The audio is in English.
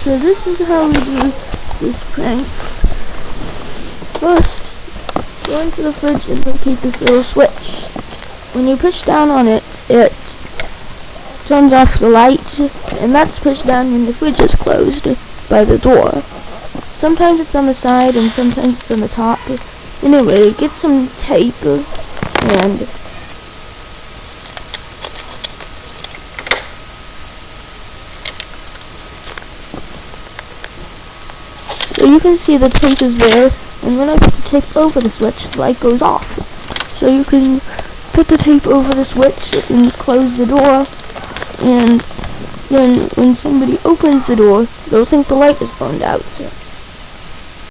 So this is how we do this prank. First, go into the fridge and locate this little switch. When you push down on it, it turns off the light, and that's pushed down when the fridge is closed by the door. Sometimes it's on the side and sometimes it's on the top. Anyway, get some tape and so you can see the tape is there, and when I put the tape over the switch, the light goes off. So you can put the tape over the switch and close the door, and then when somebody opens the door, they'll think the light is burned out.